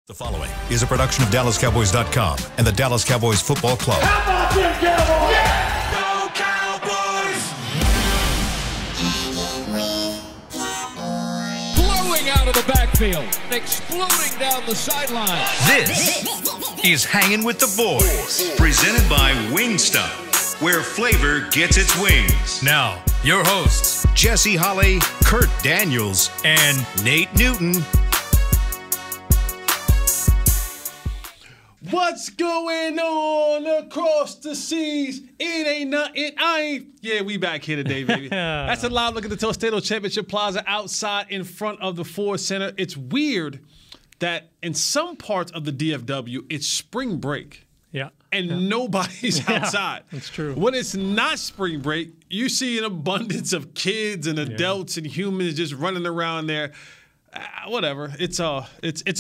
The following is a production of DallasCowboys.com and the Dallas Cowboys Football Club. How about them Cowboys? Yeah! Go Cowboys! Blowing out of the backfield, exploding down the sideline. This is Hangin' with the Boys, presented by Wingstop, where flavor gets its wings. Now, your hosts, Jesse Holley, Kurt Daniels, and Nate Newton. What's going on across the seas? It ain't nothing. Yeah, we back here today, baby. That's a live look at the Tostado Championship Plaza outside in front of the Ford Center. It's weird that in some parts of the DFW, it's spring break. Yeah. And nobody's outside. That's true. When it's not spring break, you see an abundance of kids and adults and humans just running around there. Whatever. It's a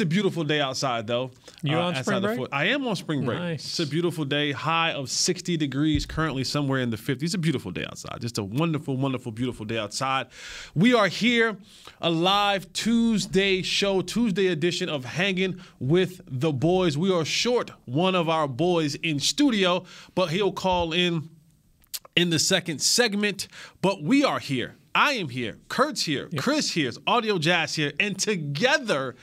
beautiful day outside, though. You on spring break? I am on spring break. Nice. It's a beautiful day. High of 60 degrees, currently somewhere in the 50s. It's a beautiful day outside. Just a wonderful, wonderful, beautiful day outside. We are here, a live Tuesday show, Tuesday edition of Hanging with the Boys. We are short one of our boys in studio, but he'll call in the second segment. But we are here. I am here. Kurt's here. Yep. Chris here. Audio Jazz here. And together,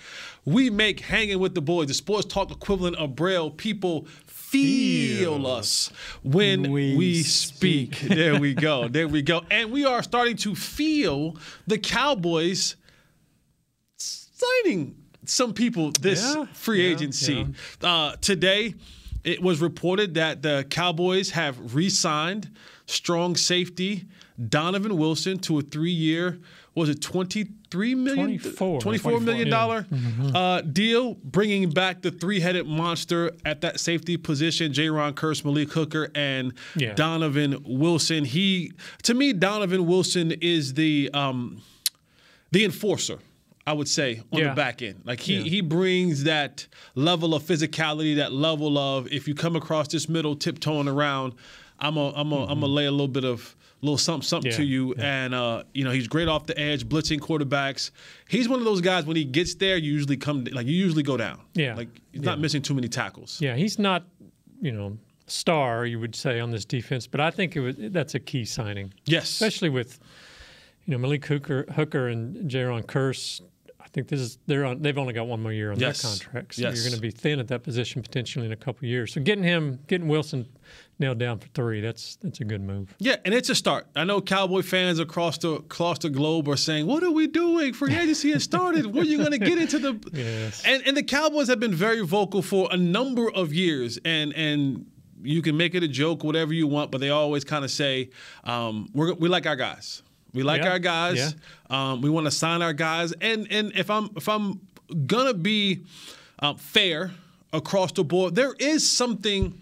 we make Hanging with the Boys, the sports talk equivalent of Braille. People feel us when we speak. There we go. There we go. And we are starting to feel the Cowboys signing some people this free agency. Today, it was reported that the Cowboys have re-signed strong safety Donovan Wilson to a 3-year, was it $24 million deal, bringing back the three-headed monster at that safety position, Jaron Kearse, Malik Hooker, and Donovan Wilson. To me, Donovan Wilson is the enforcer, I would say, on the back end. Like he brings that level of physicality, that level of, if you come across this middle tiptoeing around, I'm gonna lay a little something to you. And he's great off the edge, blitzing quarterbacks. He's one of those guys, when he gets there, you usually go down. Yeah. Like he's not missing too many tackles. Yeah, he's not, star, you would say, on this defense, but I think that's a key signing. Yes. Especially with Malik Hooker and Jaron Kearse. I think they've only got one more year on that contract. So you're going to be thin at that position potentially in a couple of years. So getting Wilson nailed down for 3, that's a good move. Yeah, and it's a start. I know Cowboy fans across the globe are saying, "What are we doing? Free agency has started. When are you going to get into the?" Yes. And the Cowboys have been very vocal for a number of years, and you can make it a joke, whatever you want, but they always kind of say, "We like our guys. We like our guys. Yeah. We want to sign our guys." And if I'm gonna be fair across the board, there is something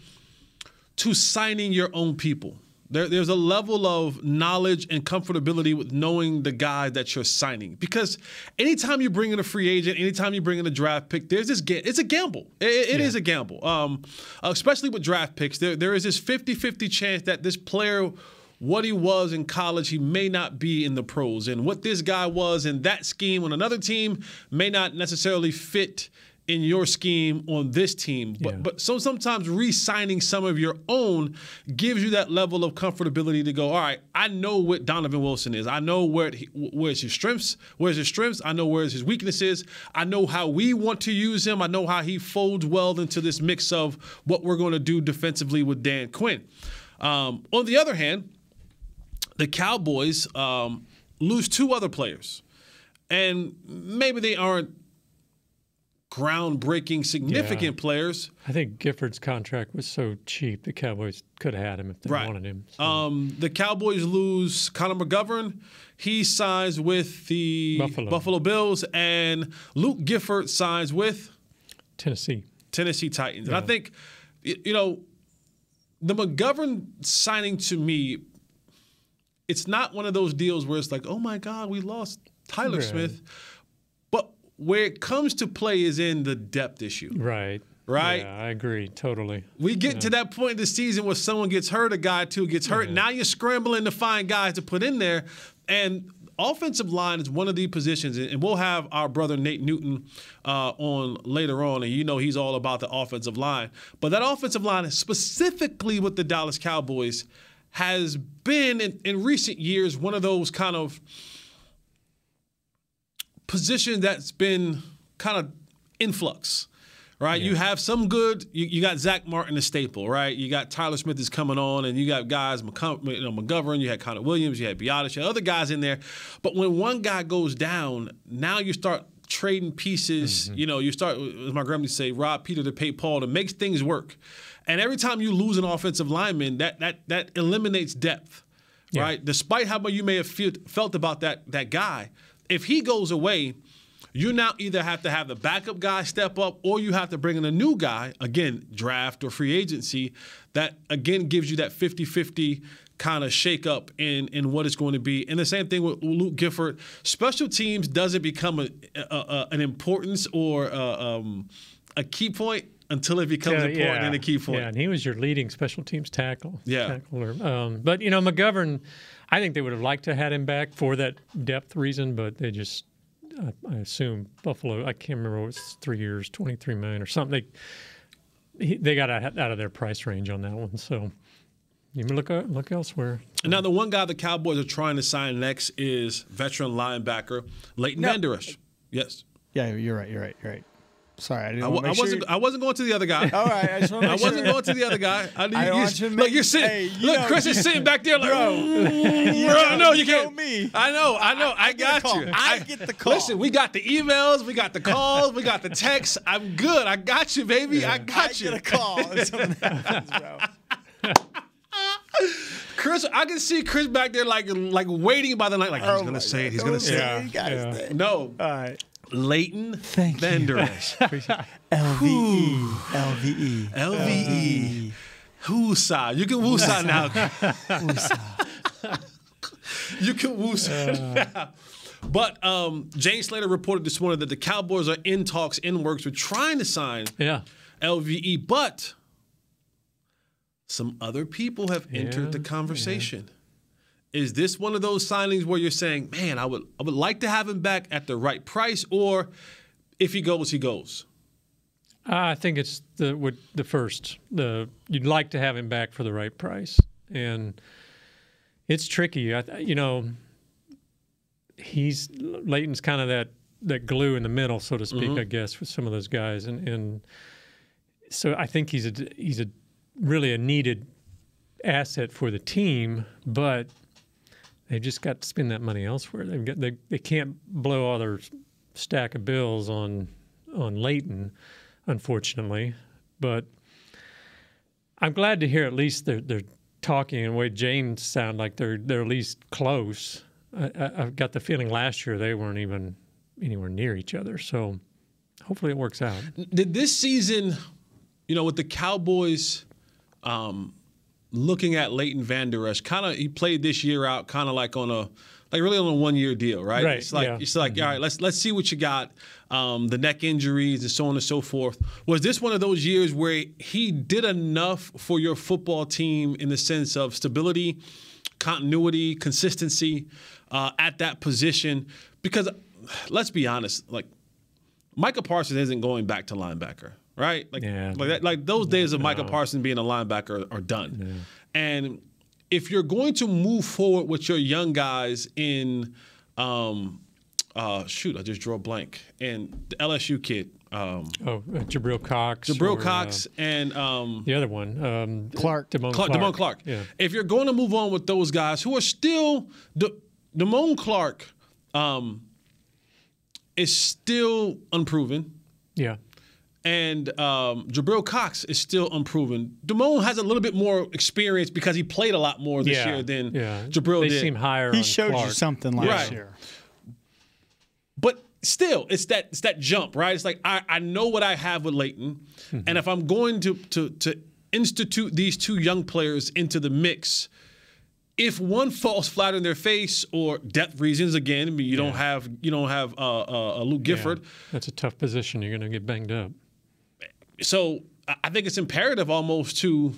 to signing your own people. There's a level of knowledge and comfortability with knowing the guy that you're signing. Because anytime you bring in a free agent, anytime you bring in a draft pick, it's a gamble. It is a gamble. Especially with draft picks, there is this 50-50 chance that this player, what he was in college, he may not be in the pros. And what this guy was in that scheme on another team may not necessarily fit in your scheme on this team. But so sometimes re-signing some of your own gives you that level of comfortability to go, all right, I know what Donovan Wilson is. I know where's his strengths. I know where's his weaknesses. I know how we want to use him. I know how he folds well into this mix of what we're going to do defensively with Dan Quinn. On the other hand, the Cowboys lose 2 other players. And maybe they aren't groundbreaking, significant players. I think Gifford's contract was so cheap the Cowboys could have had him if they wanted him. So. The Cowboys lose Connor McGovern. He signs with the Buffalo Bills. And Luke Gifford signs with Tennessee Titans. And I think, the McGovern signing, to me, it's not one of those deals where it's like, oh, my God, we lost Tyler Smith. But where it comes to play is in the depth issue. Right? Yeah, I agree totally. We get to that point in the season where someone gets hurt, a guy, too, gets hurt. Now you're scrambling to find guys to put in there. And offensive line is one of the positions, and we'll have our brother Nate Newton on later on, and he's all about the offensive line. But that offensive line, specifically with the Dallas Cowboys, has been in recent years one of those kind of positions that's been kind of in flux. Right, you have some good. You got Zach Martin, a staple, right? You got Tyler Smith is coming on, and you got guys McGovern. You had Connor Williams. You had Biotis. You had other guys in there. But when one guy goes down, now you start trading pieces. Mm-hmm. You start, as my grandma used to say, rob Peter to pay Paul to make things work. And every time you lose an offensive lineman, that eliminates depth, right? Despite how much you may have felt about that guy, if he goes away, you now either have to have the backup guy step up, or you have to bring in a new guy, again, draft or free agency, that, again, gives you that 50-50 kind of shakeup in what it's going to be. And the same thing with Luke Gifford. Special teams doesn't become an importance or a key point until it becomes important and a key point. Yeah, and he was your leading special teams tackler. But, McGovern, I think they would have liked to have had him back for that depth reason, but they just – I assume Buffalo, I can't remember, it was 3 years, $23 million or something. They got out of their price range on that one. So you can look elsewhere. And now the one guy the Cowboys are trying to sign next is veteran linebacker Leighton Vander Esch. Yes. Yeah, you're right. Sorry, I wasn't going to the other guy. All right, I just want to make sure. I wasn't going to the other guy. Look, you're sitting. Hey, Chris is sitting back there like, bro, no, you can't. Me. I know. I got you. I get the call. Listen, we got the emails, we got the calls, we got the texts. I'm good. I got you, baby. Yeah. I got you. I get a call if something happens, bro. Chris, I can see Chris back there like waiting by the night, like he's gonna say it. He's gonna say it. No. All right. Leighton Vander Esch. LVE. Woosah. You can woosah now. You can woosah now. But Jane Slater reported this morning that the Cowboys are in talks, in works with trying to sign LVE, but some other people have entered the conversation. Is this one of those signings where you're saying, man, I would like to have him back at the right price, or if he goes, he goes? I think it's the first. You'd like to have him back for the right price, and it's tricky. Leighton's kind of that glue in the middle, so to speak, I guess, with some of those guys, and so I think he's a really a needed asset for the team, but they just got to spend that money elsewhere. They can't blow all their stack of bills on Leighton, unfortunately. But I'm glad to hear at least they're talking in a way. James sound like they're at least close. I've got the feeling last year they weren't even anywhere near each other. So hopefully it works out. Did this season, with the Cowboys looking at Leighton Vander Esch, he played this year out kind of like really on a 1-year deal, right? Right. It's like all right, let's see what you got. The neck injuries and so on and so forth. Was this one of those years where he did enough for your football team in the sense of stability, continuity, consistency at that position? Because let's be honest, like Micah Parsons isn't going back to linebacker. Right? Like those days of Micah Parsons being a linebacker are done. Yeah. And if you're going to move forward with your young guys in I just drew a blank. And the LSU kid. Jabril Cox. And the other one. Damone Clark. Yeah. If you're going to move on with those guys who are still Damone Clark is still unproven. Yeah. And Jabril Cox is still unproven. Damone has a little bit more experience because he played a lot more this year than Jabril did. They seem higher. He showed you something last year. But still, it's that jump, right? It's like I know what I have with Leighton, and if I'm going to institute these two young players into the mix, if one falls flat in their face or depth reasons, again, I mean, you don't have Luke Gifford. That's a tough position. You're going to get banged up. So I think it's imperative almost to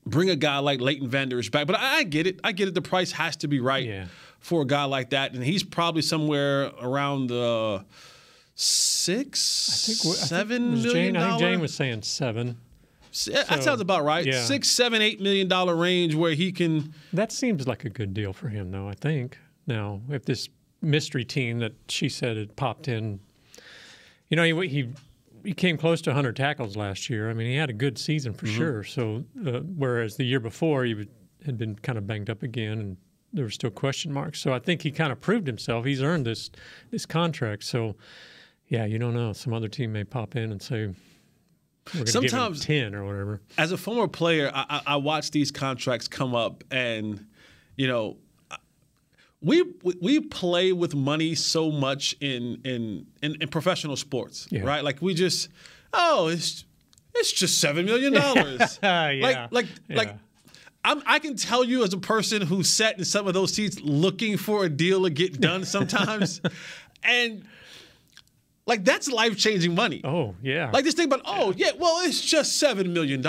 bring a guy like Leighton Vander Esch back. But I get it. The price has to be right for a guy like that, and he's probably somewhere around the $7 million. I think Jane was saying $7. That sounds about right. Yeah. $6, $7, $8 million range where he can. That seems like a good deal for him, though. I think. Now, if this mystery team that she said had popped in, you know, he came close to 100 tackles last year. I mean, he had a good season for sure. So, whereas the year before he had been kind of banged up again, and there were still question marks. So I think he kind of proved himself. He's earned this contract. So, yeah, you don't know. Some other team may pop in and say, we're going to give him 10 or whatever. As a former player, I watch these contracts come up, and you know, we play with money so much in professional sports, right? Like we just, it's just $7 million. I can tell you as a person who sat in some of those seats looking for a deal to get done sometimes, and. Like, that's life-changing money. Oh, yeah. Like, this thing about, it's just $7 million.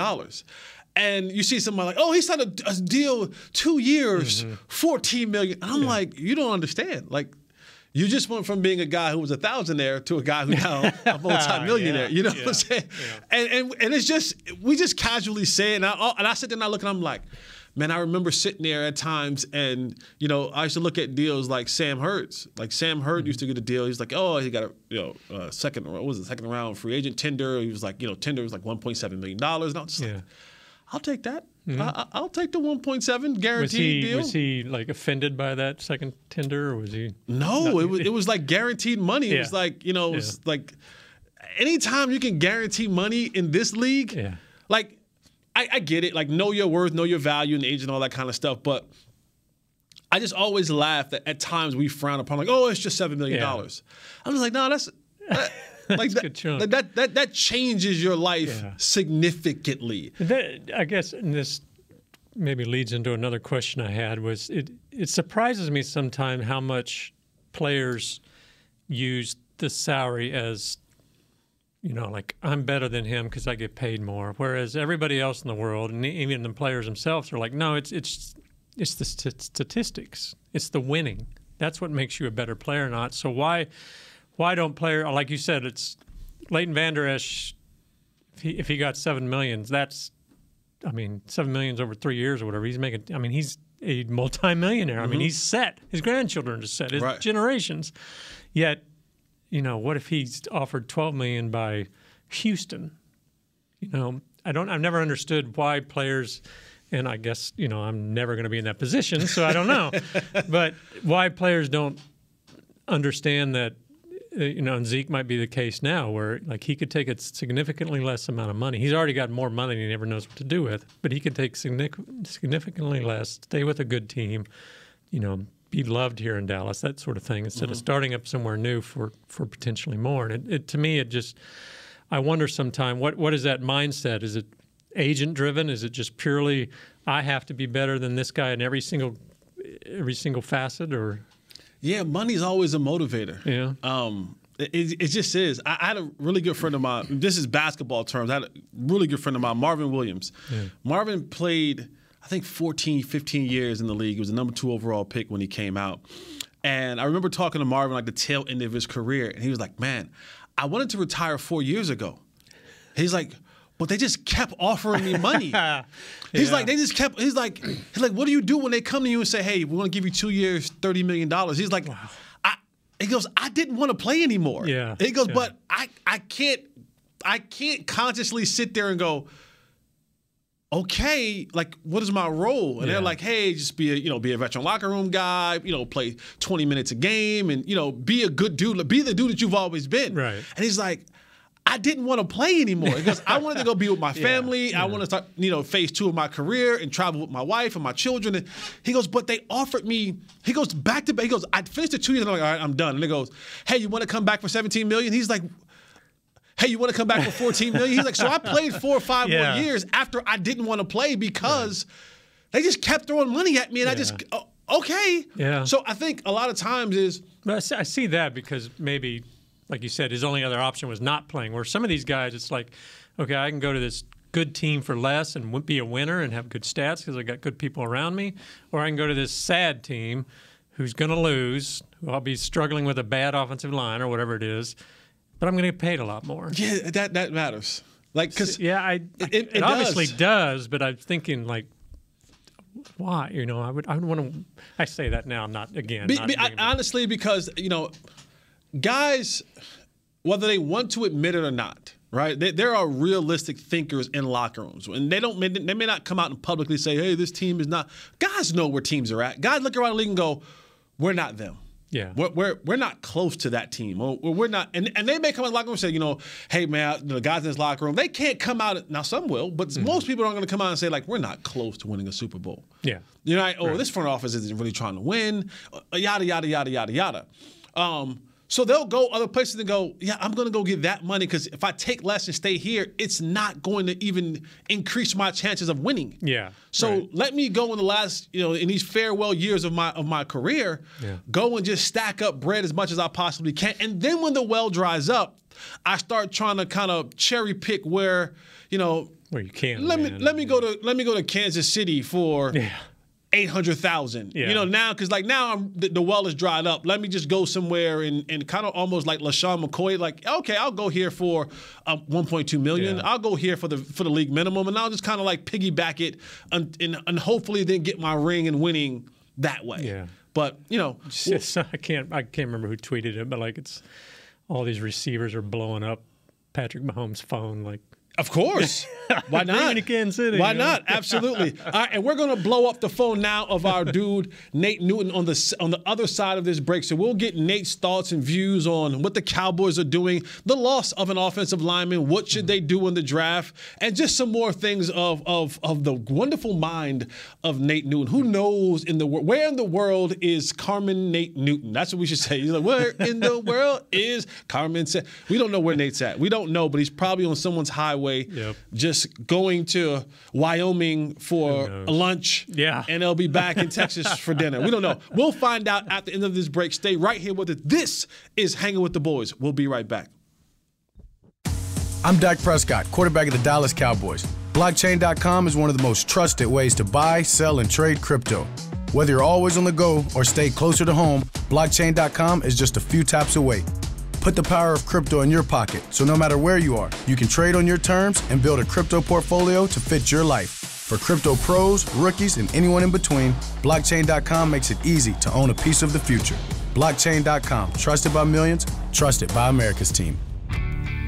And you see somebody like, he signed a deal 2 years, $14 million. And I'm like, you don't understand. Like, you just went from being a guy who was a thousandaire to a guy who now a multi-millionaire. You know what I'm saying? Yeah. And it's just, we just casually say it. And I sit there and I look and I'm like, man, I remember sitting there at times and, you know, I used to look at deals like Sam Hurts. Like Sam Hurts used to get a deal. He's like, he got a second round free agent tender. He was like, tender was like $1.7 million. And I was just like, I'll take that. I'll take the 1.7 guaranteed deal. Was he like offended by that second tender, or was he? No, it was like guaranteed money. It was like, it was like anytime you can guarantee money in this league, like, I get it, like know your worth, know your value, and age and all that kind of stuff. But I just always laugh that at times we frown upon, like, it's just $7 million. I'm just like, no, that's like that changes your life significantly. I guess, and this maybe leads into another question I had, was it surprises me sometimes how much players use the salary as, like, I'm better than him because I get paid more. Whereas everybody else in the world, and even the players themselves, are like, no, it's the statistics. It's the winning. That's what makes you a better player or not. So why don't players, like you said, it's Leighton Vander Esch, if he got $7 million, $7 million's over 3 years or whatever. He's making, he's a multimillionaire. I mean, he's set. His grandchildren are set. His generations. Yet, what if he's offered $12 million by Houston? I've never understood why players, and I guess, I'm never going to be in that position, so I don't know, but why players don't understand that, and Zeke might be the case now, where like he could take a significantly less amount of money. He's already got more money than he never knows what to do with, but he could take significantly less, stay with a good team, be loved here in Dallas, that sort of thing, instead of starting up somewhere new for potentially more. And to me, I wonder sometimes, what is that mindset? Is it agent driven? Is it just purely, I have to be better than this guy in every single facet? Or yeah, money's always a motivator. Yeah. It just is. I had a really good friend of mine. This is basketball terms. I had a really good friend of mine, Marvin Williams. Yeah. Marvin played, I think, 14, 15 years in the league. He was the number 2 overall pick when he came out. And I remember talking to Marvin like the tail end of his career. And he was like, man, I wanted to retire 4 years ago. He's like, but they just kept offering me money. He's like, he's like, what do you do when they come to you and say, hey, we want to give you 2 years, $30 million? He's like, wow. He goes, I didn't want to play anymore. Yeah. He goes, but I can't consciously sit there and go, okay, like, what is my role? And they're like, hey, just be a veteran locker room guy, play 20 minutes a game, and be a good dude, be the dude that you've always been. Right. And he's like, I didn't want to play anymore because I wanted to go be with my family. I want to start, phase 2 of my career and travel with my wife and my children. And he goes, but they offered me. He goes back to back. He goes, I finished the 2 years. And I'm like, all right, I'm done. And he goes, hey, you want to come back for $17 million? He's like, hey, you want to come back for $14 million? He's like, so I played 4 or 5 more years after I didn't want to play because they just kept throwing money at me, and I just okay. Yeah. So I think a lot of times is, but I see that because maybe, like you said, his only other option was not playing. Where some of these guys, it's like, okay, I can go to this good team for less and be a winner and have good stats because I got good people around me, or I can go to this sad team who's going to lose, who I'll be struggling with a bad offensive line or whatever it is, but I'm going to get paid a lot more. Yeah, that matters. Like, because it obviously does, but I'm thinking like, why? You know, I would want to. I say that now, not again. Honestly, because guys, whether they want to admit it or not, right? There are realistic thinkers in locker rooms, and they may not come out and publicly say, "Hey, this team is not." Guys know where teams are at. Guys look around the league and go, "We're not them." Yeah, we're not close to that team, or we're not. And they may come in the locker room and say, "Hey, man, the guys in this locker room, they can't come out." Now, some will, but most people aren't going to come out and say, like, "We're not close to winning a Super Bowl." Yeah, This front office isn't really trying to win. Yada yada yada yada yada. So they'll go other places and go, yeah, I'm going to go get that money because if I take less and stay here, it's not going to even increase my chances of winning. Yeah. So let me go in the last, in these farewell years of my career, go and just stack up bread as much as I possibly can. And then when the well dries up, I start trying to kind of cherry pick where you can. Let me go to Kansas City for. Yeah. 800,000. Yeah. Now because now the well is dried up. Let me just go somewhere and kind of almost like LaShawn McCoy. Like, okay, I'll go here for 1.2 million. Yeah. I'll go here for the league minimum, and I'll just kind of like piggyback it and hopefully then get my ring and winning that way. Yeah. But I can't remember who tweeted it, but like it's all these receivers are blowing up Patrick Mahomes' phone like. Of course. Why not? Kansas City, Why not? Absolutely. All right, and we're going to blow up the phone now of our dude Nate Newton on the other side of this break. So we'll get Nate's thoughts and views on what the Cowboys are doing, the loss of an offensive lineman, what should they do in the draft, and just some more things of the wonderful mind of Nate Newton. Who knows where in the world is Carmen Nate Newton? That's what we should say. He's like, where in the world is Carmen? We don't know where Nate's at. We don't know, but he's probably on someone's highway. Yep. Just going to Wyoming for lunch, and they'll be back in Texas for dinner. We don't know. We'll find out at the end of this break. Stay right here with it. This is Hanging with the Boys. We'll be right back. I'm Dak Prescott, quarterback of the Dallas Cowboys. Blockchain.com is one of the most trusted ways to buy, sell, and trade crypto. Whether you're always on the go or stay closer to home, Blockchain.com is just a few taps away. Put the power of crypto in your pocket, so no matter where you are, you can trade on your terms and build a crypto portfolio to fit your life. For crypto pros, rookies, and anyone in between, Blockchain.com makes it easy to own a piece of the future. Blockchain.com, trusted by millions, trusted by America's team.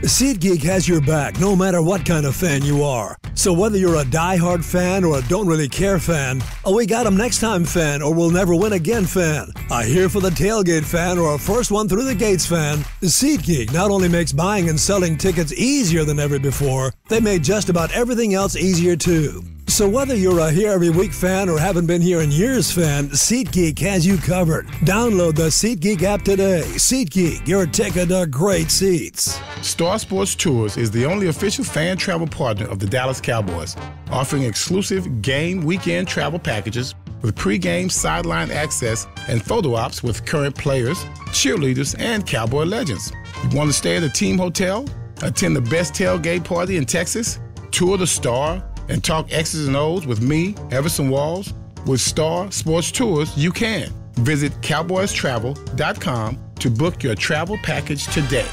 SeatGeek has your back no matter what kind of fan you are. So whether you're a die-hard fan or a don't really care fan, a we got 'em next time fan or we'll never win again fan, a here for the tailgate fan or a first one through the gates fan, SeatGeek not only makes buying and selling tickets easier than ever before, they made just about everything else easier too. So whether you're a here every week fan or haven't been here in years fan, SeatGeek has you covered. Download the SeatGeek app today. SeatGeek, your ticket to great seats. Star Sports Tours is the only official fan travel partner of the Dallas Cowboys, offering exclusive game weekend travel packages with pregame sideline access and photo ops with current players, cheerleaders, and Cowboy legends. You want to stay at a team hotel, attend the best tailgate party in Texas, tour the Star, and talk X's and O's with me, Everson Walls? With Star Sports Tours, you can. Visit cowboystravel.com to book your travel package today.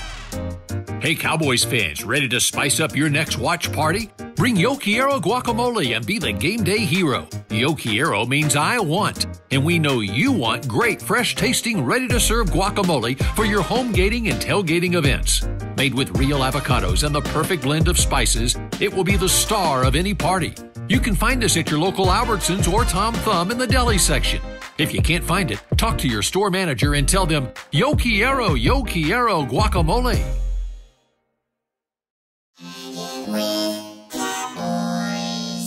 Hey Cowboys fans, ready to spice up your next watch party? Bring Yo Quiero guacamole and be the game day hero. Yo Quiero means I want, and we know you want great, fresh-tasting, ready-to-serve guacamole for your home gating and tailgating events. Made with real avocados and the perfect blend of spices, it will be the star of any party. You can find us at your local Albertsons or Tom Thumb in the deli section. If you can't find it, talk to your store manager and tell them, Yo Quiero guacamole.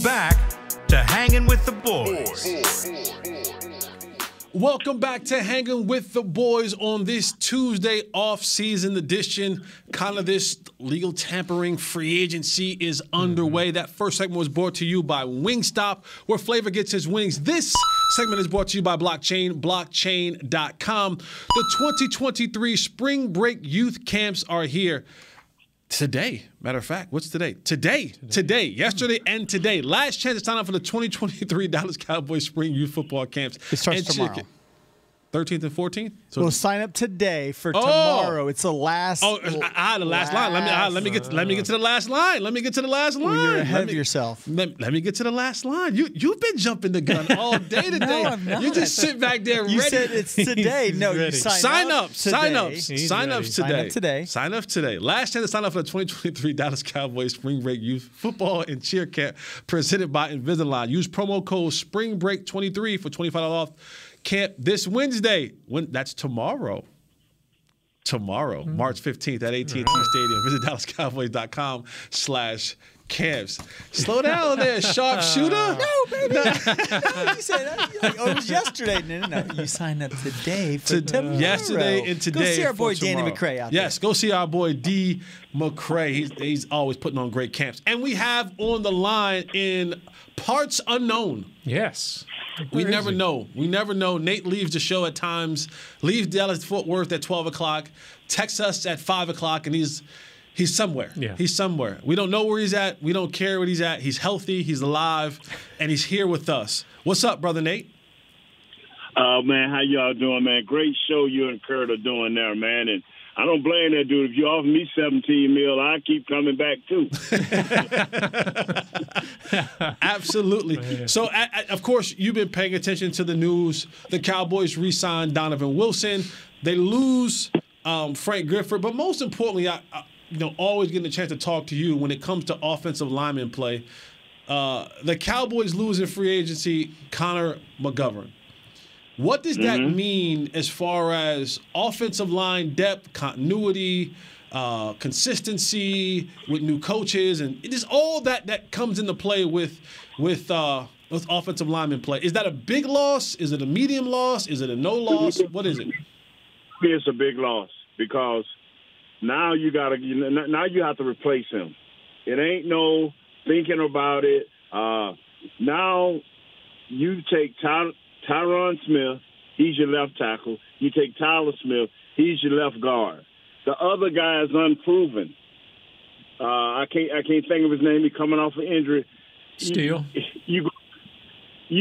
Back to Hanging with the Boys. Welcome back to Hanging with the Boys on this Tuesday off-season edition. Kind of this legal tampering free agency is underway. That first segment was brought to you by Wingstop, where flavor gets his wings. This segment is brought to you by Blockchain, blockchain.com. The 2023 Spring Break Youth Camps are here. Today, matter of fact, what's today? Today, yesterday and today. Last chance to sign up for the 2023 Dallas Cowboys Spring Youth Football Camps. It starts tomorrow. 13th and 14th. So we'll sign up today for tomorrow. It's the last. The last line. Let me get to the last line. Let me get to the last line. Well, you're ahead of yourself. Let me get to the last line. You've been jumping the gun all day today. No, I'm not. You just sit back there ready. You said it's today. No, you sign up today. Sign up today. Sign up today. Last chance to sign up for the 2023 Dallas Cowboys Spring Break Youth Football and Cheer Camp presented by Invisalign. Use promo code SPRINGBREAK23 for $25 off camp this Wednesday. That's tomorrow. March 15th at AT&T Stadium. Visit DallasCowboys.com/camps. Slow down there, sharpshooter. No, baby. You said that. It was yesterday. No. You signed up today for tomorrow. Yesterday and today. Go see our boy for Danny tomorrow. McCray out there. Yes, go see our boy D. McCray. He's always putting on great camps. And we have on the line in parts unknown. Yes. We never know. We never know. Nate leaves the show at times, leaves Dallas-Fort Worth at 12 o'clock, texts us at 5 o'clock, and he's somewhere. Yeah. He's somewhere. We don't know where he's at. We don't care where he's at. He's healthy. He's alive, and he's here with us. What's up, Brother Nate? Man, how y'all doing, man? Great show you and Kurt are doing there, man. And I don't blame that dude. If you offer me $17 million, I keep coming back too. Absolutely. So, of course, you've been paying attention to the news. The Cowboys re-signed Donovan Wilson. They lose Frank Gifford, but most importantly, I always getting a chance to talk to you when it comes to offensive lineman play. The Cowboys lose in free agency Connor McGovern. What does that mean as far as offensive line depth, continuity, consistency with new coaches, and it is all that comes into play with offensive lineman play? Is that a big loss? Is it a medium loss? Is it a no loss? What is it? It's a big loss because now you have to replace him. It ain't no thinking about it. Now you take Tyron Smith, he's your left tackle. You take Tyler Smith, he's your left guard. The other guy is unproven. I can't think of his name. He's coming off an injury. Steele. You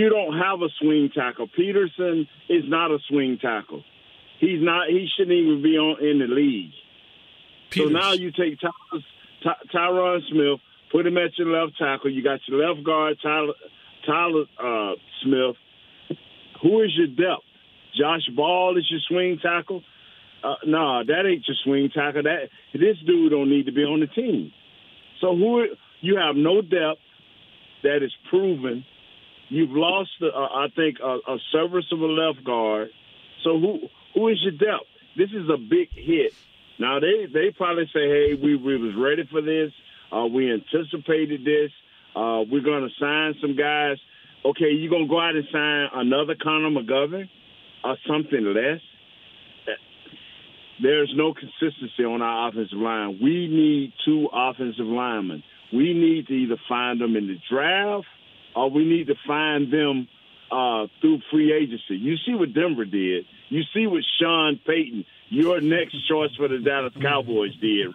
don't have a swing tackle. Peterson is not a swing tackle. He's not. He shouldn't even be in the league. So now you take Tyron Smith, put him at your left tackle. You got your left guard, Tyler Smith. Who is your depth? Josh Ball is your swing tackle? No, that ain't your swing tackle. This dude don't need to be on the team. So you have no depth that is proven. You've lost, I think, a serviceable left guard. So who is your depth? This is a big hit. Now they probably say, hey, we was ready for this. We anticipated this. We're going to sign some guys. Okay, you're going to go out and sign another Connor McGovern or something less? There's no consistency on our offensive line. We need two offensive linemen. We need to either find them in the draft or we need to find them through free agency. You see what Denver did. You see what Sean Payton, your next choice for the Dallas Cowboys, did.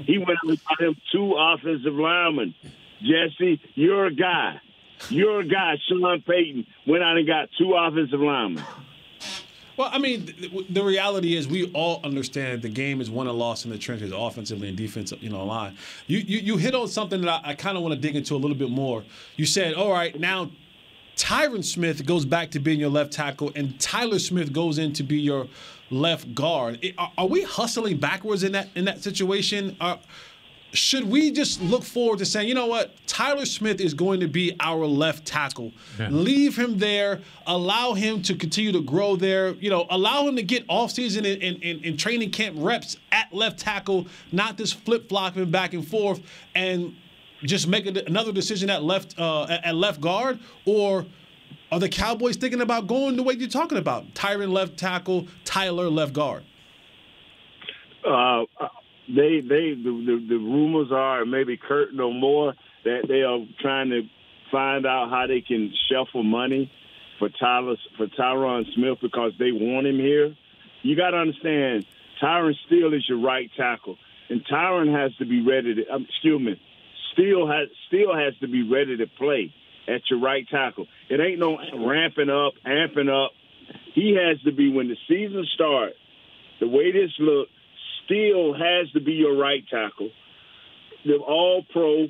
He went and got him two offensive linemen. Jesse, you're a guy. Sean Payton, went out and got two offensive linemen. Well, I mean, the reality is we all understand the game is won and lost in the trenches, offensively and defensive, line. You hit on something that I kind of want to dig into a little bit more. You said, all right, now Tyron Smith goes back to being your left tackle and Tyler Smith goes in to be your left guard. Are we hustling backwards in that situation? Should we just look forward to saying, you know what, Tyler Smith is going to be our left tackle. Yeah. Leave him there. Allow him to continue to grow there. Allow him to get offseason and training camp reps at left tackle, not this flip-flopping back and forth, and just make another decision at left guard? Or are the Cowboys thinking about going the way you're talking about? Tyron left tackle, Tyler left guard. The rumors are, maybe Kurt no more, that they are trying to find out how they can shuffle money for Tyron Smith because they want him here. You got to understand, Tyron Steele is your right tackle, and Tyron has to be ready to. Steele has to be ready to play at your right tackle. It ain't no amping up. he has to be, when the season starts, the way this looks, still has to be your right tackle. The all-pro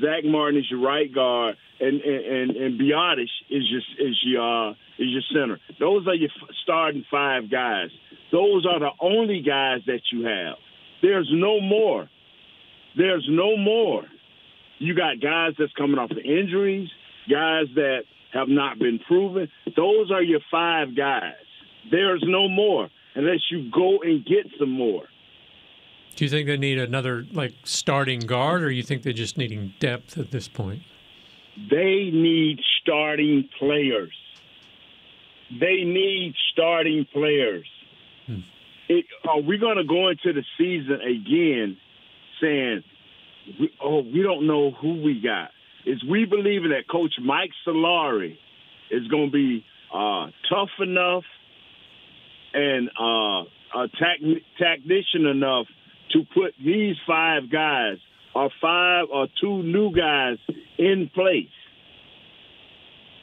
Zach Martin is your right guard, and Biotish is your center. Those are your starting 5 guys. Those are the only guys that you have. There's no more. There's no more. You got guys that's coming off of injuries, guys that have not been proven. Those are your 5 guys. There's no more unless you go and get some more. Do you think they need another, starting guard, or you think they're just needing depth at this point? They need starting players. They need starting players. Are we going to go into the season again saying, we don't know who we got? Is we believing that Coach Mike Solari is going to be tough enough and tactician enough to put these 5 guys or 5 or 2 new guys in place?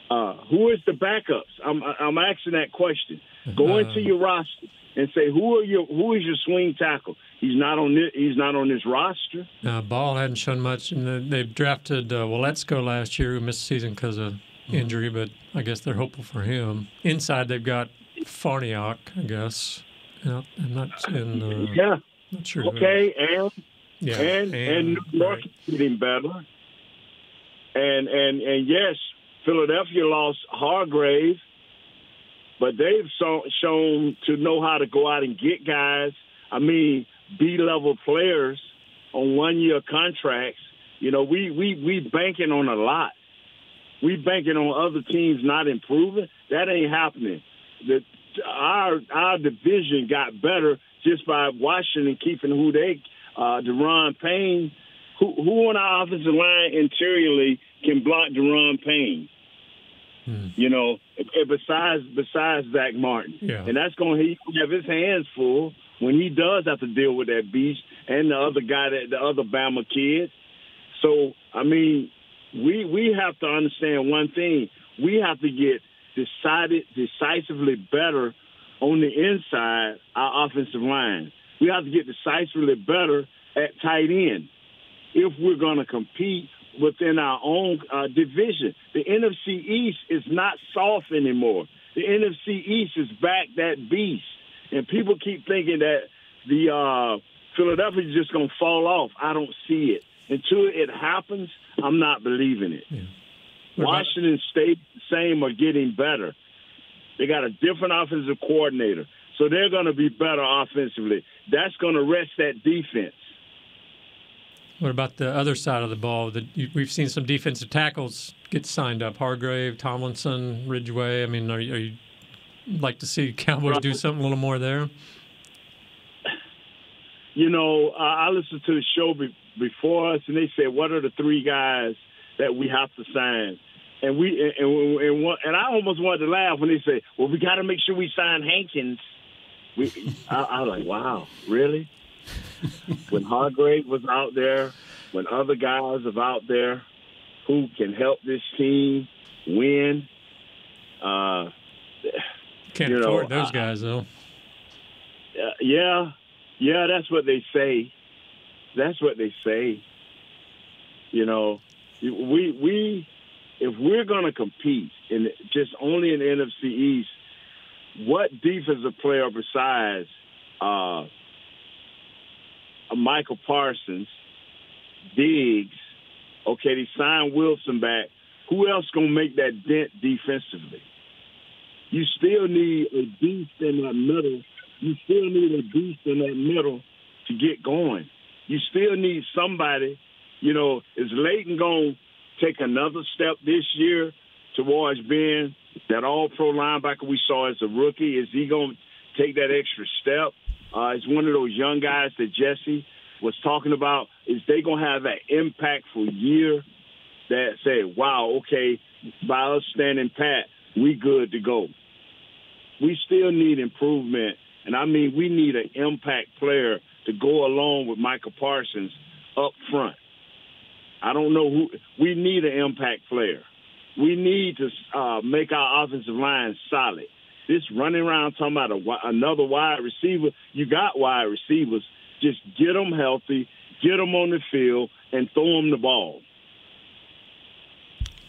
Who is the backups? I'm asking that question. Go into your roster and say who is your swing tackle? He's not on this roster. Ball hadn't shown much, and they've drafted Waletsko last year, who missed the season because of injury, but I guess they're hopeful for him. Inside, they've got Farniok, I guess. I'm not sure. Okay, and New York is getting better. And yes, Philadelphia lost Hargrave, but they've shown to know how to go out and get guys. I mean, B-level players on 1-year contracts. You know, we banking on a lot. We banking on other teams not improving. That ain't happening. Our division got better just by Washington keeping who they Deron Payne. Who on our offensive line interiorly can block Deron Payne? You know, besides Zach Martin. Yeah. And that's going to have his hands full when he does have to deal with that beast and the other guy, the other Bama kid. So, I mean, we have to understand one thing. We have to get decisively better on the inside, our offensive line. We have to get decisively better at tight end if we're going to compete within our own division. The NFC East is not soft anymore. The NFC East is back that beast. And people keep thinking that the Philadelphia is just going to fall off. I don't see it. Until it happens, I'm not believing it. Yeah. Washington State, same, are getting better. They got a different offensive coordinator, so they're going to be better offensively. That's going to rest that defense. What about the other side of the ball? We've seen some defensive tackles get signed up. Hargrave, Tomlinson, Ridgeway. I mean, are you like to see Cowboys do something a little more there? You know, I listened to the show before us, and they said, what are the 3 guys that we have to sign? And I almost wanted to laugh when they say, well, we got to make sure we sign Hankins. I was like, wow, really? When Hargrave was out there, when other guys are out there who can help this team win. Can't afford those guys, though. Yeah, that's what they say. That's what they say. You know, we if we're going to compete in just only in the NFC East, what defensive player besides Michael Parsons, Diggs, okay, they signed Wilson back. Who else going to make that dent defensively? You still need a beast in that middle. You still need a beast in that middle to get going. You still need somebody. You know, is Leighton going to take another step this year towards being that all-pro linebacker we saw as a rookie? Is he going to take that extra step? Is one of those young guys that Jesse was talking about, is they going to have that impactful year that say, wow, okay, by us standing pat, we good to go. We still need improvement. And, I mean, we need an impact player to go along with Michael Parsons up front. I don't know who – we need an impact player. We need to make our offensive line solid. This running around talking about another wide receiver. You got wide receivers. Just get them healthy, get them on the field, and throw them the ball.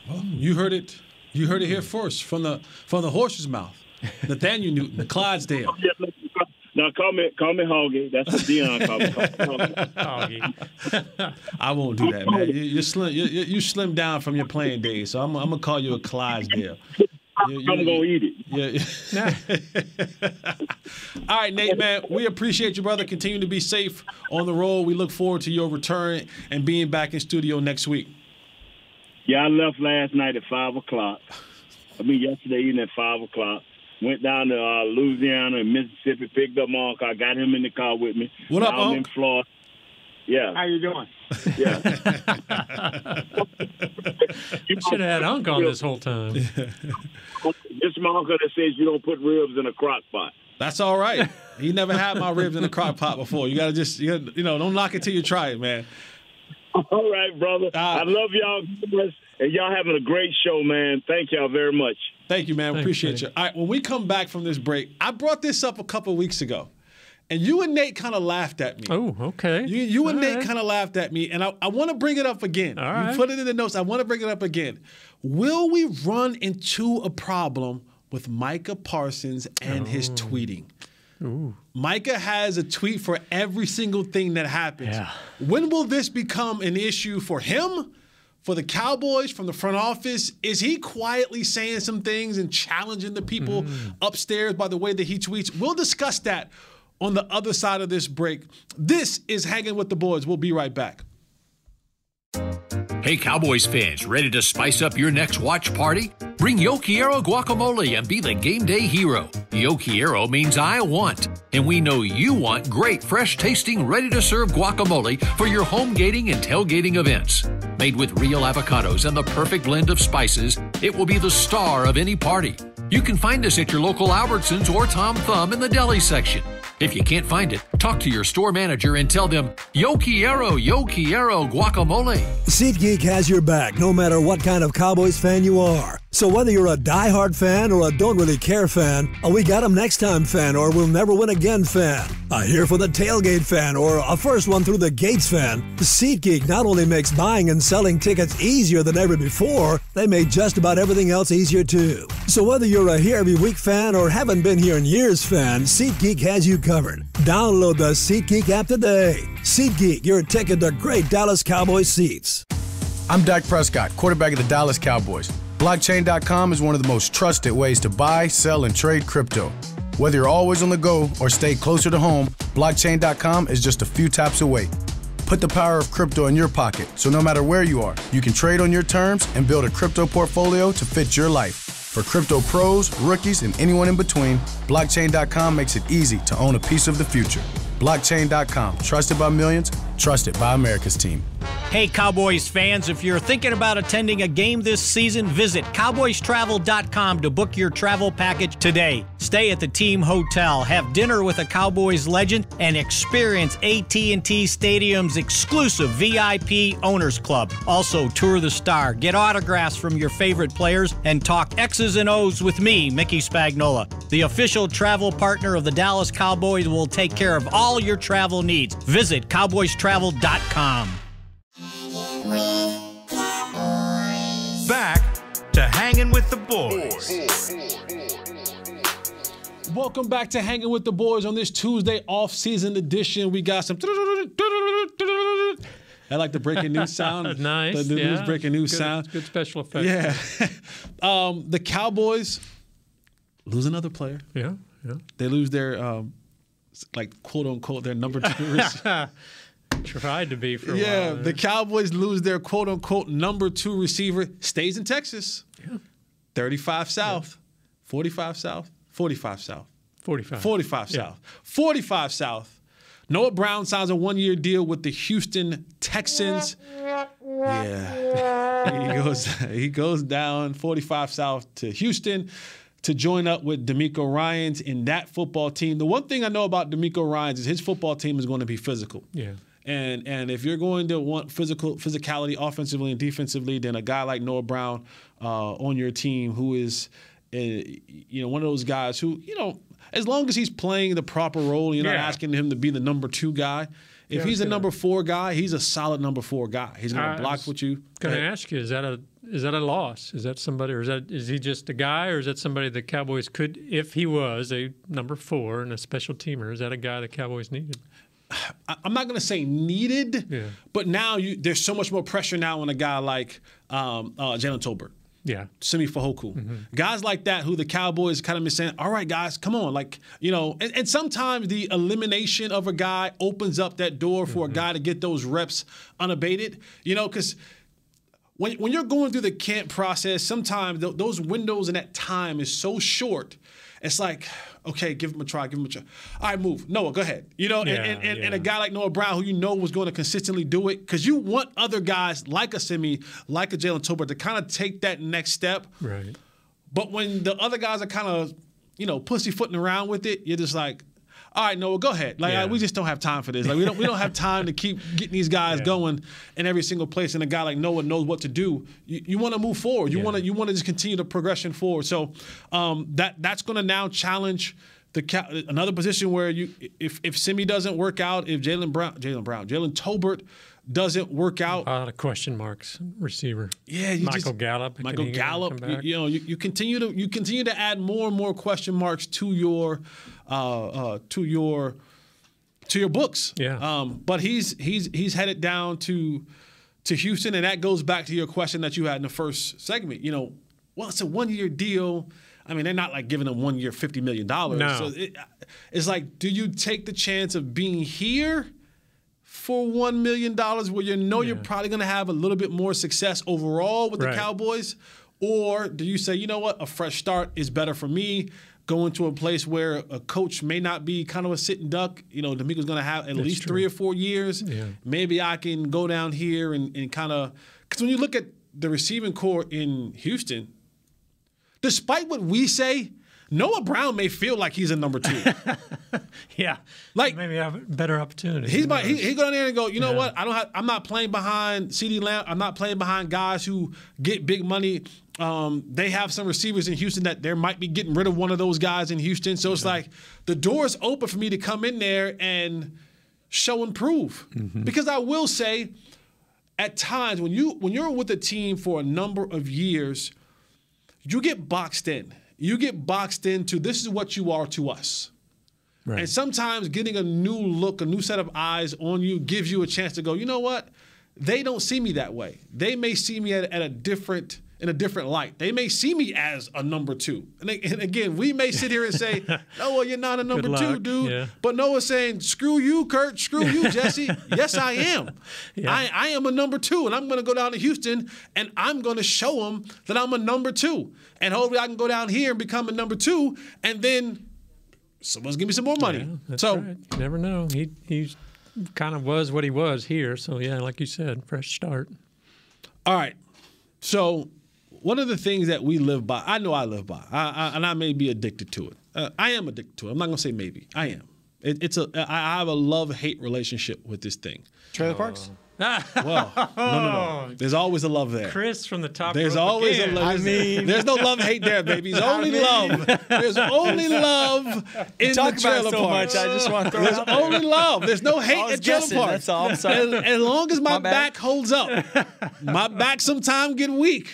Well, you heard it. You heard it here first from the horse's mouth. Nathaniel Newton, the Clydesdale. Now call me Hoggy. That's what Dion call me. Hoggy. I won't do that, man. You slim down from your playing days, so I'm gonna call you a Clydesdale. I'm gonna eat it. Yeah. All right, Nate, man. We appreciate you, brother. Continue to be safe on the road. We look forward to your return and being back in studio next week. Yeah, I left last night at 5:00. Yesterday evening at 5:00. Went down to Louisiana and Mississippi, picked up my uncle. I got him in the car with me. What up, I'm in Florida. Yeah. How you doing? Yeah. You should have had Unc on this whole time. This is my uncle that says you don't put ribs in a crock pot. That's all right. He never had my ribs in a crock pot before. You got to don't knock it till you try it, man. All right, brother. I love y'all. And y'all having a great show, man. Thank y'all very much. Thank you, man. Thanks, Appreciate Nate. you. All right, when we come back from this break, I brought this up a couple of weeks ago, and you and Nate kind of laughed at me. Oh, okay. You and Nate kind of laughed at me, and I want to bring it up again. All right. You put it in the notes. I want to bring it up again. Will we run into a problem with Micah Parsons and his tweeting? Ooh. Micah has a tweet for every single thing that happens. Yeah. When will this become an issue for him, for the Cowboys, from the front office? Is he quietly saying some things and challenging the people upstairs by the way that he tweets? We'll discuss that on the other side of this break. This is Hanging with the Boys. We'll be right back. Hey, Cowboys fans, ready to spice up your next watch party? Bring Yo Quiero guacamole and be the game day hero. Yo Quiero means I want, and we know you want great, fresh-tasting, ready-to-serve guacamole for your home gating and tailgating events. Made with real avocados and the perfect blend of spices, it will be the star of any party. You can find us at your local Albertsons or Tom Thumb in the deli section. If you can't find it, talk to your store manager and tell them, Yo Quiero guacamole. SeatGeek has your back no matter what kind of Cowboys fan you are. So whether you're a diehard fan or a don't really care fan, a we got 'em next time fan or we'll never win again fan, a here for the tailgate fan or a first one through the gates fan, SeatGeek not only makes buying and selling tickets easier than ever before, they made just about everything else easier too. So whether you're a here every week fan or haven't been here in years fan, SeatGeek has you covered. Download the SeatGeek app today. SeatGeek, your ticket to great Dallas Cowboys seats. I'm Dak Prescott, quarterback of the Dallas Cowboys. Blockchain.com is one of the most trusted ways to buy, sell, and trade crypto. Whether you're always on the go or stay closer to home, Blockchain.com is just a few taps away. Put the power of crypto in your pocket, so no matter where you are, you can trade on your terms and build a crypto portfolio to fit your life. For crypto pros, rookies, and anyone in between, Blockchain.com makes it easy to own a piece of the future. Blockchain.com, trusted by millions, trusted by America's team. Hey, Cowboys fans, if you're thinking about attending a game this season, visit cowboystravel.com to book your travel package today. Stay at the team hotel, have dinner with a Cowboys legend, and experience AT&T Stadium's exclusive VIP Owners Club. Also, tour the Star, get autographs from your favorite players, and talk X's and O's with me, Mickey Spagnola. The official travel partner of the Dallas Cowboys will take care of all your travel needs. Visit cowboystravel.com. Back to Hanging with the Boys. Welcome back to Hanging with the Boys on this Tuesday off-season edition. We got some... I like the breaking news sound. Nice. The news breaking news sound. Good special effects. Yeah. The Cowboys lose another player. Yeah. They lose their, quote-unquote, their number 2 receiver. Tried to be for a while. Yeah, the Cowboys lose their quote-unquote number 2 receiver. Stays in Texas. Yeah. 35 South. 45 South. 45 South. 45. 45 Yeah. South. 45 South. Noah Brown signs a 1-year deal with the Houston Texans. Yeah. He goes down 45 South to Houston to join up with D'Amico Ryans in that football team. The one thing I know about D'Amico Ryans is his football team is going to be physical. Yeah. And if you're going to want physicality offensively and defensively, then a guy like Noah Brown on your team who is one of those guys who, as long as he's playing the proper role, you're not asking him to be the number 2 guy. If he's a number 4 guy, he's a solid number 4 guy. He's going to block with you. Going to ask you, is that a loss? Is that somebody, or is he just a guy, or is that somebody the Cowboys could, if he was a number 4 and a special teamer, is that a guy the Cowboys needed? I'm not going to say needed, but now there's so much more pressure now on a guy like Jalen Tolbert. Yeah. Simi Fehoko. Guys like that who the Cowboys kind of been saying, all right, guys, come on. And sometimes the elimination of a guy opens up that door for a guy to get those reps unabated, because when you're going through the camp process, sometimes those windows and that time is so short. It's like, okay, give him a try. All right, move. Noah, go ahead. And a guy like Noah Brown who was going to consistently do it, because you want other guys like a Simi, like a Jalen Tolbert to kind of take that next step. Right. But when the other guys are kind of, pussyfooting around with it, you're just like, all right, Noah, go ahead. We just don't have time for this. We don't have time to keep getting these guys going in every single place. And a guy like Noah knows what to do. You want to move forward. You want to just continue the progression forward. So that's going to now challenge another position where if Simi doesn't work out, if Jalen Tolbert doesn't work out, a lot of question marks. Receiver, Michael Gallup. You continue to add more and more question marks to your books. Yeah. But he's headed down to Houston, and that goes back to your question that you had in the first segment. It's a 1-year deal. I mean, they're not like giving him 1 year $50 million. No. So it's like, do you take the chance of being here for $1 million where you're probably going to have a little bit more success overall with the Cowboys? Or do you say, you know what, a fresh start is better for me, going to a place where a coach may not be kind of a sitting duck? D'Amico's going to have at least 3 or 4 years. Yeah. Maybe I can go down here and kind of – because when you look at the receiving core in Houston, despite what we say, Noah Brown may feel like he's a number 2. Yeah, maybe have a better opportunity. He go down there and go, you know what? I'm not playing behind CeeDee Lamb. I'm not playing behind guys who get big money. They have some receivers in Houston that they might be getting rid of one of those guys in Houston. So it's like the door is open for me to come in there and show and prove. Because I will say, at times when you're with a team for a number of years, you get boxed in. You get boxed into, this is what you are to us. Right. And sometimes getting a new look, a new set of eyes on you gives you a chance to go, you know what? They don't see me that way. They may see me in a different light. They may see me as a number 2. And again, we may sit here and say, Noah, you're not a number 2, dude. Yeah. But Noah's saying, screw you, Kurt. Screw you, Jesse. Yes, I am. Yeah. I am a number 2, and I'm going to go down to Houston, and I'm going to show them that I'm a number 2. And hopefully I can go down here and become a number 2, and then someone's give me some more money. Yeah, that's right. You never know. He kind of was what he was here. So, yeah, like you said, fresh start. All right. So one of the things that we live by, I know I live by, and I may be addicted to it. I am addicted to it. I'm not going to say maybe. I am. I have a love-hate relationship with this thing. Trailer parks? Well, no. There's always a love there. Chris from the top. There's always a love. There's no love-hate there, baby. There's only love. There's only love in the trailer parks. So much, I just want to throw There's only love. There's no hate in trailer parks. That's all I'm saying. As long as my back holds up. My back sometimes get weak,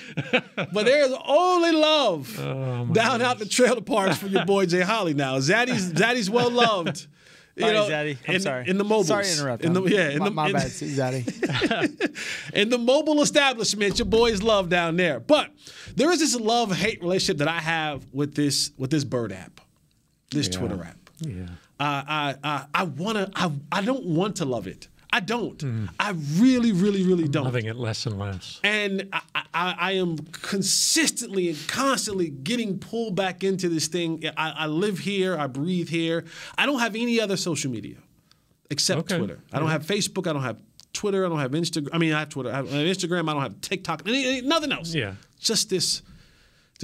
but there's only love down out the trailer parks for your boy Jay Holly. Now, Zaddy's well loved. Zaddy. I'm sorry. In the mobiles. Sorry to interrupt. My bad, Zaddy. In the mobile establishment, your boys love down there. But there is this love-hate relationship that I have with this Bird app, this Twitter app. Yeah. I don't want to love it. I don't. I really, really, really don't. Loving it less and less. And I am consistently and constantly getting pulled back into this thing. I live here. I breathe here. I don't have any other social media except Twitter. I don't have Facebook. I don't have Twitter. I don't have Instagram. I mean, I have Twitter. I have Instagram. I don't have TikTok. Nothing else. Yeah. Just this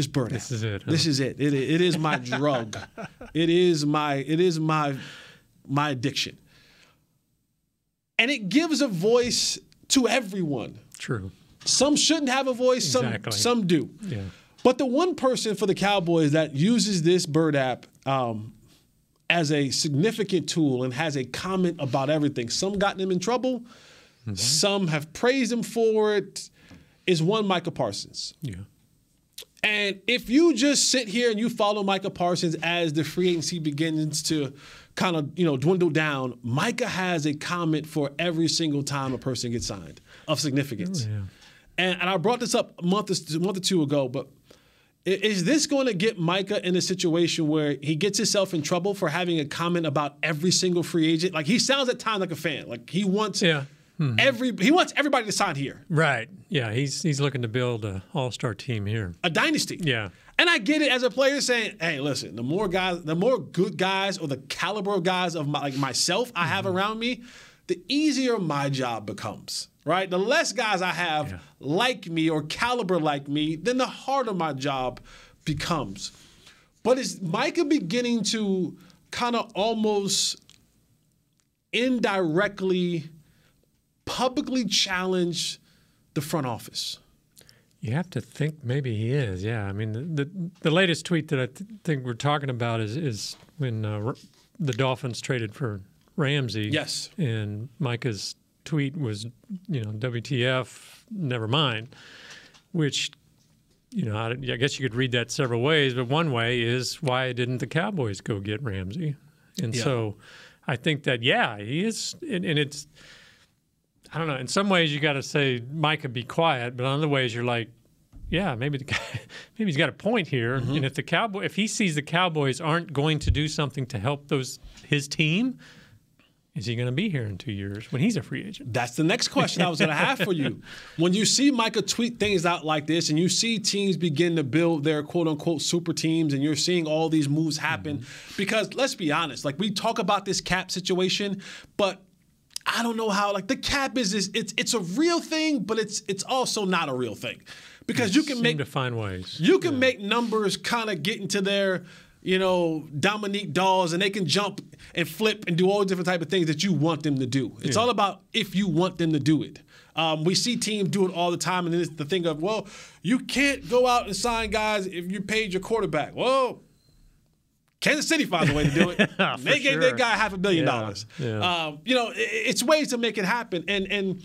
Bird app. This is it. Huh? This is it. It is my drug. It is my addiction. And it gives a voice to everyone. True. Some shouldn't have a voice. Exactly. Some do. Yeah. But the one person for the Cowboys that uses this Bird app as a significant tool and has a comment about everything, some gotten him in trouble, some have praised him for it, is one Micah Parsons. Yeah. And if you just sit here and you follow Micah Parsons as the free agency begins to kind of, dwindle down, Micah has a comment for every single time a person gets signed of significance. Oh, yeah. And I brought this up a month or two ago, but is this going to get Micah in a situation where he gets himself in trouble for having a comment about every single free agent? Like, he sounds at times like a fan. Like, he wants he wants everybody to sign here. Right. Yeah, he's looking to build an all-star team here. A dynasty. Yeah. And I get it as a player saying, hey, listen, the more good guys or the caliber of guys of myself I have around me, the easier my job becomes. Right? The less guys I have like me or caliber like me, then the harder my job becomes. But is Micah beginning to kind of almost indirectly, publicly challenge the front office? You have to think maybe he is, yeah. I mean, the latest tweet that I think we're talking about is when the Dolphins traded for Ramsey. Yes. And Micah's tweet was, WTF, never mind, which, I guess you could read that several ways, but one way is why didn't the Cowboys go get Ramsey? And so I think that, he is, and it's, I don't know, in some ways you got to say, Micah, be quiet, but in other ways you're like, maybe he's got a point here. And if he sees the Cowboys aren't going to do something to help his team, is he going to be here in 2 years when he's a free agent? That's the next question I was going to have for you. When you see Micah tweet things out like this and you see teams begin to build their quote-unquote super teams and you're seeing all these moves happen, because let's be honest, like we talk about this cap situation, but I don't know how, like the cap it's a real thing, but it's also not a real thing. Because you can find ways. You can make numbers kind of get into their Dominique Dawes, and they can jump and flip and do all different type of things that you want them to do. It's all about if you want them to do it. We see teams do it all the time, and then it's the thing of, well, you can't go out and sign guys if you paid your quarterback. Well, Kansas City finds a way to do it. They gave their guy $500 million. Yeah. It's ways to make it happen. And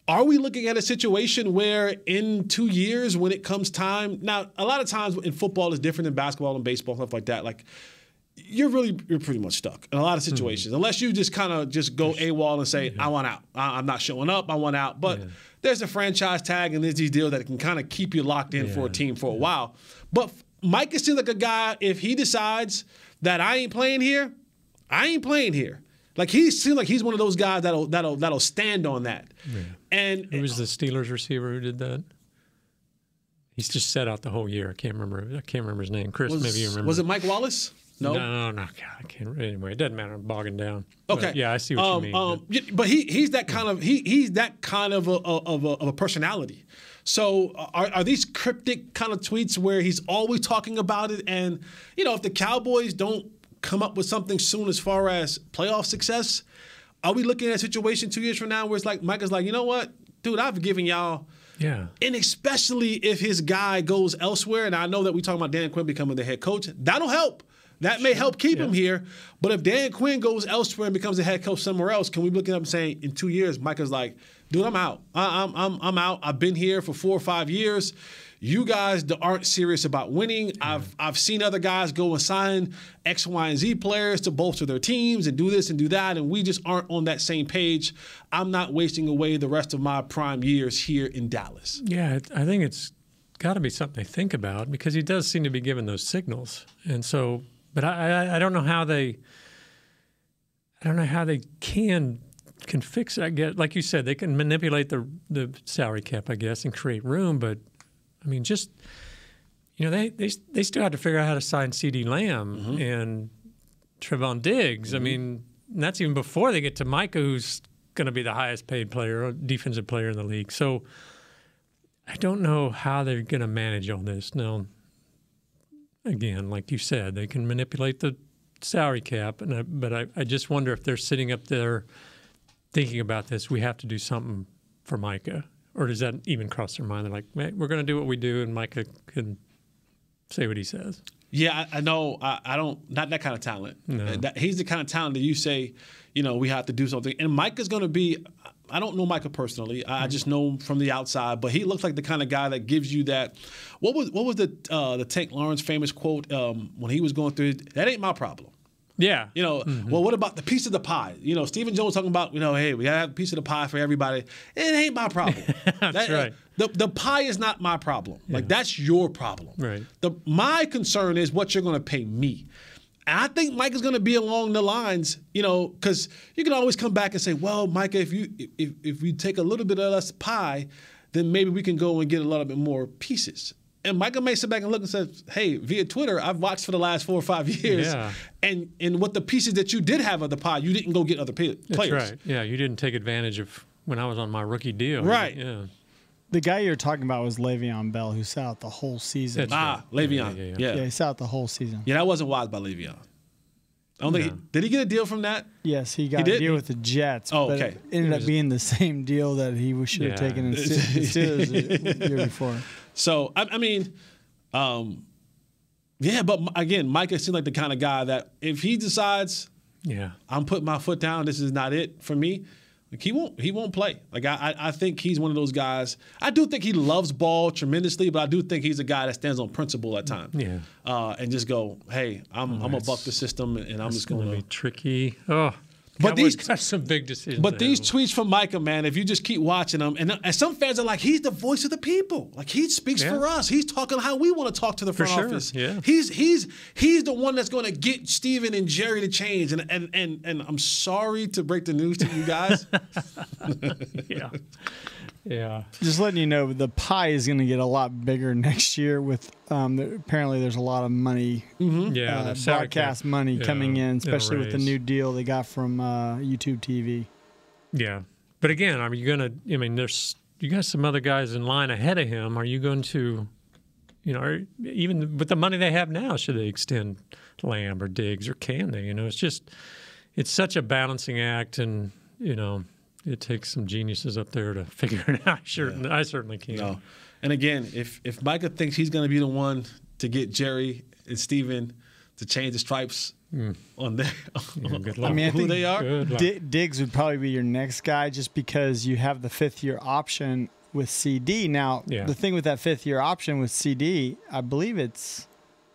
are we looking at a situation where in 2 years when it comes time – now, a lot of times in football it's different than basketball and baseball, stuff like that. Like, you're pretty much stuck in a lot of situations unless you just kind of just go AWOL and say, I want out. I'm not showing up. I want out. But there's a franchise tag and there's these deals that can kind of keep you locked in for a team for a while. But Mike seems like a guy, if he decides that I ain't playing here, I ain't playing here. Like, he seems like he's one of those guys that'll stand on that. Yeah. And who was the Steelers receiver who did that? He's just set out the whole year. I can't remember his name. Chris, maybe you remember. Was it Mike Wallace? No. God, I can't. Anyway, it doesn't matter. I'm bogging down. Okay. But yeah, I see what you mean. But he's that kind of he's that kind of a personality. So are these cryptic kind of tweets where he's always talking about it? And if the Cowboys don't come up with something soon as far as playoff success, are we looking at a situation 2 years from now where it's like Mike is like, you know what, dude, I've given y'all. Yeah. And especially if his guy goes elsewhere, and I know that we talking about Dan Quinn becoming the head coach, that'll help. That may help keep him here. But if Dan Quinn goes elsewhere and becomes a head coach somewhere else, can we look at him and say, in 2 years, Micah's like, dude, I'm out. I'm out. I've been here for 4 or 5 years. You guys aren't serious about winning. I've seen other guys go and sign X, Y, and Z players to bolster their teams and do this and do that, and we just aren't on that same page. I'm not wasting away the rest of my prime years here in Dallas. Yeah, I think it's got to be something they think about because he does seem to be giving those signals. And so, but I don't know how they can fix it. I guess, like you said, they can manipulate the salary cap, I guess, and create room, but I mean, just they still have to figure out how to sign CeeDee Lamb and Trevon Diggs. I mean, and that's even before they get to Micah, who's going to be the highest paid player, defensive player in the league. So I don't know how they're going to manage all this. Now, again, like you said, they can manipulate the salary cap, but I just wonder if they're sitting up there thinking about this. We have to do something for Micah. Or does that even cross their mind? They're like, we're going to do what we do, and Micah can say what he says. Yeah, I know. I don't. Not that kind of talent. No. He's the kind of talent that you say, we have to do something. And Micah's going to be. I don't know Micah personally. I just know him from the outside. But he looks like the kind of guy that gives you that. What was the Tank Lawrence famous quote when he was going through? That ain't my problem. Yeah. Well, what about the piece of the pie? Stephen Jones talking about, hey, we got to have a piece of the pie for everybody. It ain't my problem. That's right. The pie is not my problem. Yeah. Like, that's your problem. Right. My concern is what you're going to pay me. And I think Mike is going to be along the lines, because you can always come back and say, well, Micah, if we take a little bit of less pie, then maybe we can go and get a little bit more pieces. And Micah may sit back and look and say, hey, via Twitter, I've watched for the last 4 or 5 years. Yeah. And what the pieces that you did have of the pie, you didn't go get other players. That's right. Yeah, you didn't take advantage of when I was on my rookie deal. Right. Yeah. The guy you're talking about was Le'Veon Bell, who sat out the whole season. Le'Veon. Yeah, he sat out the whole season. Yeah, that wasn't wise by Le'Veon. I don't think did he get a deal from that? Yes, he got a deal with the Jets. Oh, but okay. It ended up being the same deal that he should have taken in Steelers the year before. So, I mean, but again, Micah seems like the kind of guy that if he decides, I'm putting my foot down, this is not it for me, like he won't play. Like I think he's one of those guys. I do think he loves ball tremendously, but I do think he's a guy that stands on principle at times. Yeah. And just go, hey, I'm gonna buck the system, and I'm just gonna be tricky. Oh. But these got some big decisions. But these tweets from Micah, man, if you just keep watching them, and some fans are like, he's the voice of the people. Like he speaks for us. He's talking how we want to talk to the front office. Yeah. He's the one that's going to get Steven and Jerry to change. And I'm sorry to break the news to you guys. Yeah. Just letting you know, the pie is going to get a lot bigger next year with apparently there's a lot of money, broadcast money coming in, especially with the new deal they got from YouTube TV. Yeah. But again, are you going to, you got some other guys in line ahead of him. Are you going to, even with the money they have now, should they extend Lamb or Diggs or can they? It's such a balancing act and, it takes some geniuses up there to figure it out. I certainly can. No. And again, if Micah thinks he's going to be the one to get Jerry and Steven to change the stripes on their who they are, Diggs would probably be your next guy just because you have the 5th-year option with CD. Now, the thing with that 5th-year option with CD, I believe it's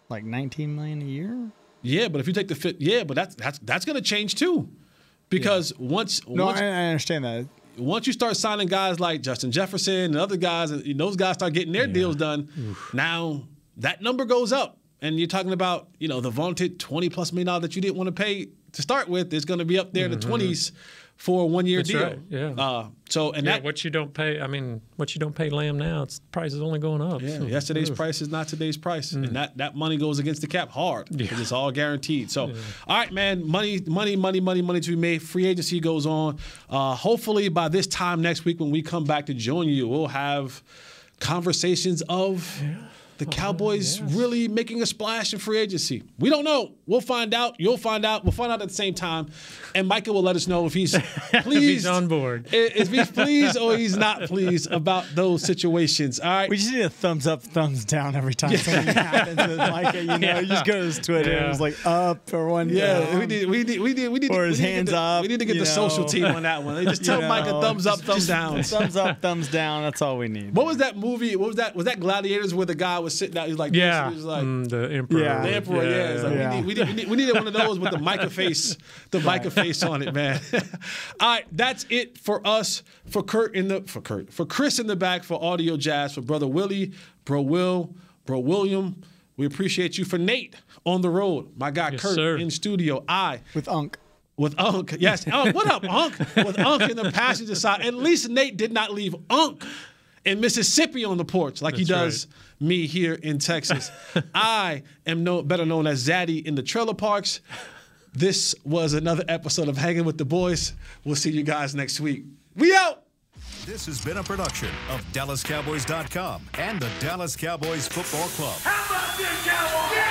like $19 million a year. Yeah, but if you take the 5th, but that's going to change too. Because once I understand that. Once you start signing guys like Justin Jefferson and other guys, and those guys start getting their deals done, now that number goes up. And you're talking about, the vaunted $20+ million that you didn't want to pay to start with is going to be up there in the 20s for a 1-year deal. Right. Yeah. What you don't pay, what you don't pay Lamb now, the price is only going up. Yeah, yesterday's price is not today's price. And that money goes against the cap hard because it's all guaranteed. So, all right, man, money to be made. Free agency goes on. Hopefully by this time next week when we come back to join you, we'll have conversations of the Cowboys really making a splash in free agency. We don't know. We'll find out. You'll find out. We'll find out at the same time. And Micah will let us know if he's pleased. If he's on board. If he's pleased or he's not pleased about those situations. All right. We just need a thumbs up, thumbs down every time something happens with Micah. You just go to his Twitter and it's like up or one down. We need or his hands up. We need to get the social team on that one. They just tell Micah thumbs up, thumbs down. Thumbs up, thumbs down. That's all we need. What was that movie? What was that? Was that Gladiators where the guy was sitting out? He's like, the Emperor. The Emperor. We needed one of those with the Micah face, face on it, man. All right, that's it for us. For Chris in the back for Audio Jazz, for Brother Willie, Bro Will, Bro William. We appreciate you. For Nate on the road, my guy Kurt in studio. With Unc. With Unc, yes. What up, Unc? With Unc in the passenger side. At least Nate did not leave Unc in Mississippi on the porch like he does me here in Texas. I am better known as Zaddy in the trailer parks. This was another episode of Hanging with the Boys. We'll see you guys next week. We out! This has been a production of DallasCowboys.com and the Dallas Cowboys Football Club. How about this, Cowboys?